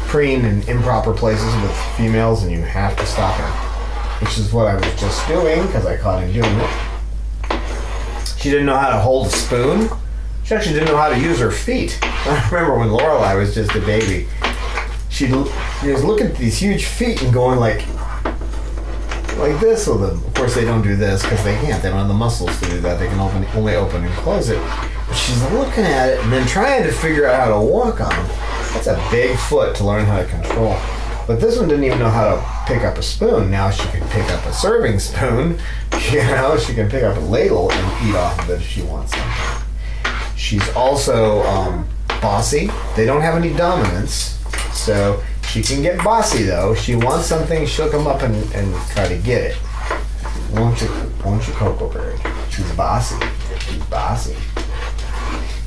preen in improper places with females, and you have to stop him. Which is what I was just doing, because I caught him doing it. She didn't know how to hold a spoon. She actually didn't know how to use her feet. I remember when Lorelei was just a baby. She was looking at these huge feet and going like this with them. Of course, they don't do this because they can't. They don't have the muscles to do that. They can only open and close it. But she's looking at it and then trying to figure out how to walk on them. That's a big foot to learn how to control. But this one didn't even know how to pick up a spoon. Now she can pick up a serving spoon. She can pick up a ladle and eat off of it if she wants something. She's also bossy. They don't have any dominance, so she can get bossy though. If she wants something, she'll come up and try to get it. Won't you, Coco Bird? She's bossy. She's bossy.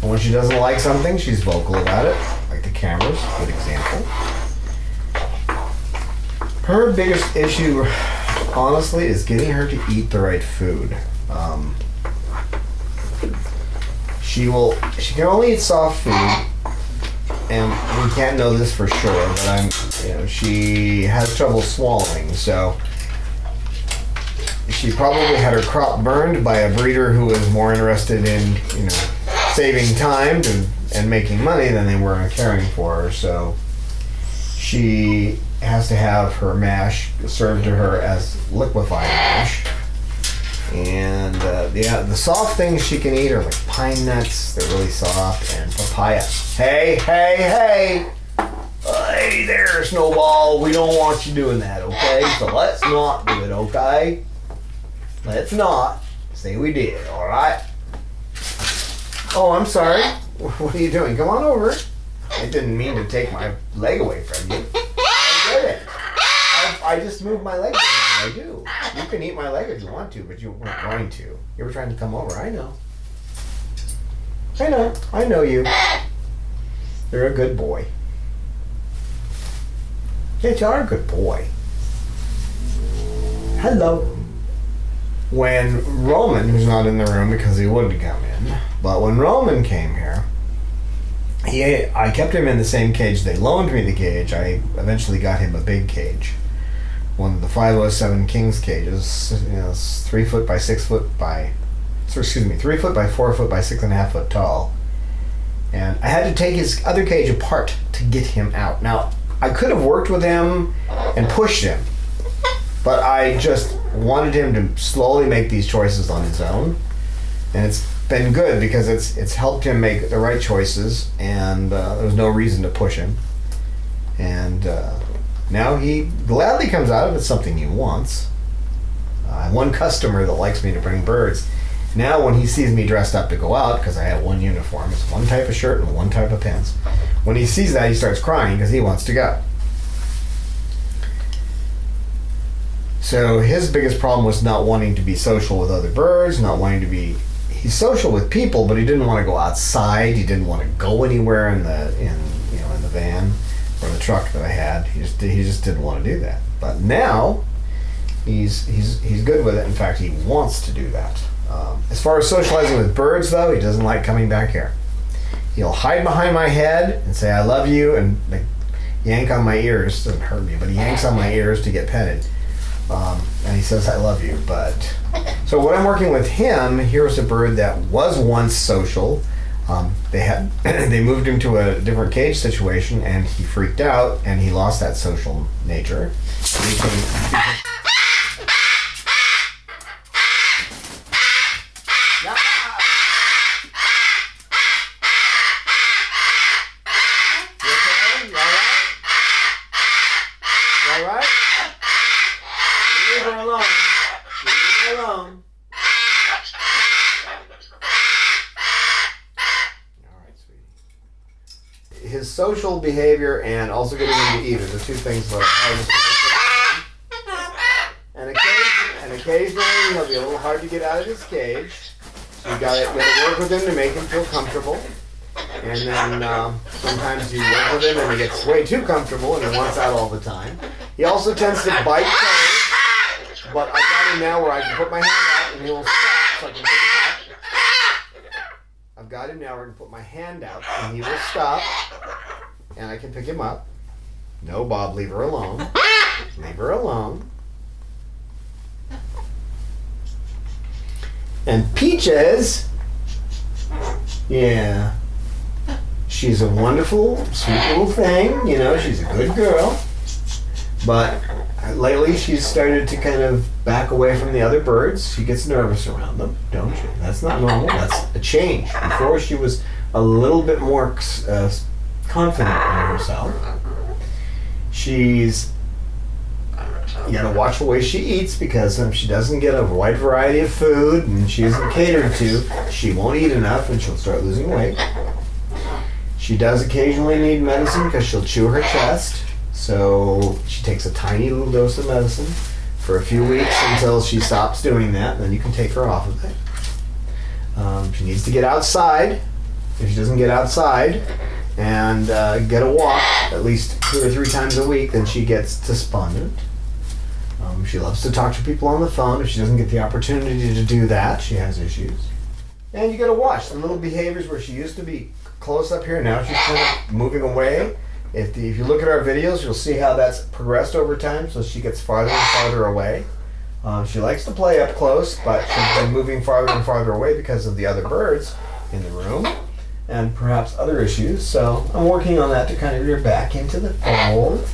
And when she doesn't like something, she's vocal about it. Like the cameras, good example. Her biggest issue, honestly, is getting her to eat the right food. She can only eat soft food, and we can't know this for sure, but she has trouble swallowing, so she probably had her crop burned by a breeder who was more interested in, saving time and making money than they were in caring for her, so she has to have her mash served to her as liquefied mash. And the soft things she can eat are like pine nuts, they're really soft, and papaya. Hey there, Snowball, we don't want you doing that, okay? So let's not do it, okay? Let's not. Say we did, alright? Oh, I'm sorry. What are you doing? Come on over. I didn't mean to take my leg away from you. I did it. I just moved my leg around. I do. You can eat my leg if you want to, but you weren't going to. You were trying to come over. I know. I know you. You're a good boy. Yes, you are a good boy. Hello. When Roman, who's not in the room because he wouldn't come in, but when Roman came here, I kept him in the same cage. They loaned me the cage. I eventually got him a big cage. One of the 507 King's cages, it's 3 foot by 6 foot by, 3 foot by 4 foot by 6.5 foot tall. And I had to take his other cage apart to get him out. Now, I could have worked with him and pushed him, but I just wanted him to slowly make these choices on his own. And it's been good because it's helped him make the right choices, and there was no reason to push him. And now he gladly comes out if it's something he wants. One customer that likes me to bring birds, now when he sees me dressed up to go out, because I have one uniform, it's one type of shirt and one type of pants. When he sees that, he starts crying because he wants to go. So his biggest problem was not wanting to be social with other birds, not wanting to be... He's social with people, but he didn't want to go outside. He didn't want to go anywhere in the van or the truck that I had. He just didn't want to do that. But now he's good with it. In fact, he wants to do that. As far as socializing with birds, though, he doesn't like coming back here. He'll hide behind my head and say, "I love you," and yank on my ears. Doesn't hurt me, but he yanks on my ears to get petted. And he says, "I love you." But so when I'm working with him, here's a bird that was once social. They moved him to a different cage situation, and he freaked out, and he lost that social nature. His social behavior and also getting him to eat are the two things that are hardest to get. And occasionally he'll be a little hard to get out of his cage. So you gotta work with him to make him feel comfortable. And then sometimes you work with him and he gets way too comfortable and he wants out all the time. He also tends to bite toes, but I've got him now where I can put my hand out and he will stop so I can pick him up. I've got him now where I can put my hand out and he will stop and I can pick him up. No, Bob, leave her alone. Leave her alone. And Peaches, yeah, she's a wonderful, sweet little thing. You know, she's a good girl. But lately she's started to kind of back away from the other birds. She gets nervous around them, don't you? That's not normal. That's a change. Before she was a little bit more confident in herself. You gotta watch the way she eats, because if she doesn't get a wide variety of food and she isn't catered to, she won't eat enough and she'll start losing weight. She does occasionally need medicine because she'll chew her chest. So she takes a tiny little dose of medicine for a few weeks until she stops doing that, and then you can take her off of it. She needs to get outside. If she doesn't get outside and get a walk at least 2 or 3 times a week, then she gets despondent. She loves to talk to people on the phone. If she doesn't get the opportunity to do that, she has issues. And you gotta watch the little behaviors where she used to be close up here, now she's kind of moving away. If you look at our videos, you'll see how that's progressed over time, so she gets farther and farther away. She likes to play up close, but she's been moving farther and farther away because of the other birds in the room and perhaps other issues. So I'm working on that to kind of get her back into the fold.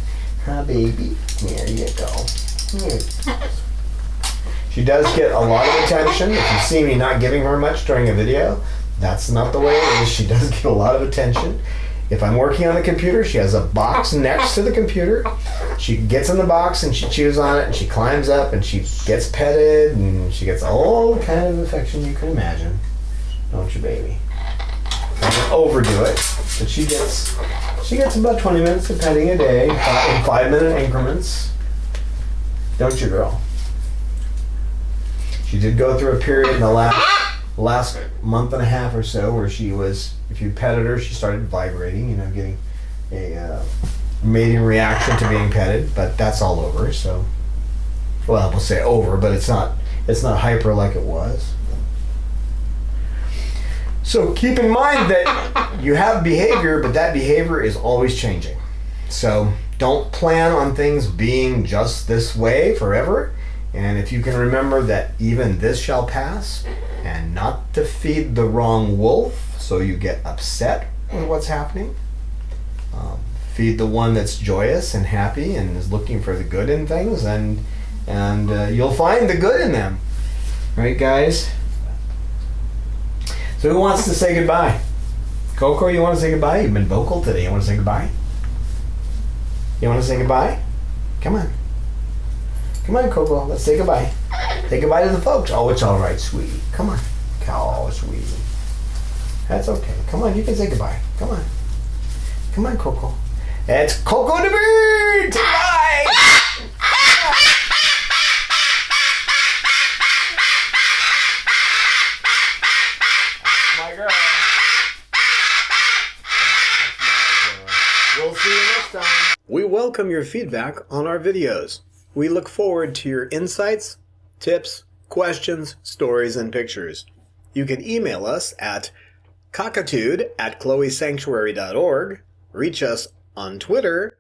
Huh, baby? There you go. She does get a lot of attention. If you see me not giving her much during a video, that's not the way it is. She does get a lot of attention. If I'm working on the computer, she has a box next to the computer. She gets in the box and she chews on it and she climbs up and she gets petted and she gets all the kind of affection you can imagine. Don't you, baby? I don't overdo it, but she gets about 20 minutes of petting a day in 5-minute increments. Don't you, girl? She did go through a period in the last month and a half or so where she was, if you petted her, she started vibrating, you know, getting a mating reaction to being petted, but that's all over. So, well, we'll say over, but it's not hyper like it was. So keep in mind that you have behavior, but that behavior is always changing. So don't plan on things being just this way forever. And if you can remember that even this shall pass, and not to feed the wrong wolf so you get upset with what's happening. Feed the one that's joyous and happy and is looking for the good in things, and you'll find the good in them. Right, guys? So who wants to say goodbye? Coco, you want to say goodbye? You've been vocal today. You want to say goodbye? You want to say goodbye? Come on. Come on, Coco. Let's say goodbye. Say goodbye to the folks. Oh, it's all right, sweetie. Come on. Oh, sweetie. That's okay. Come on, you can say goodbye. Come on. Come on, Coco. It's Coco the bird. Say bye. My girl. We'll see you next time. We welcome your feedback on our videos. We look forward to your insights, tips, questions, stories, and pictures. You can email us at cockitude@chloesanctuary.org, reach us on Twitter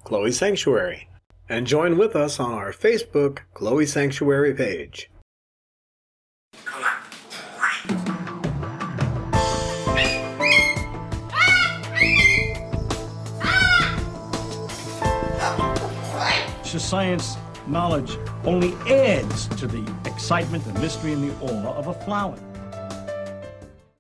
@Chloe Sanctuary, and join with us on our Facebook Chloe Sanctuary page. much as science knowledge only adds to the excitement, the mystery, and the awe of a flower.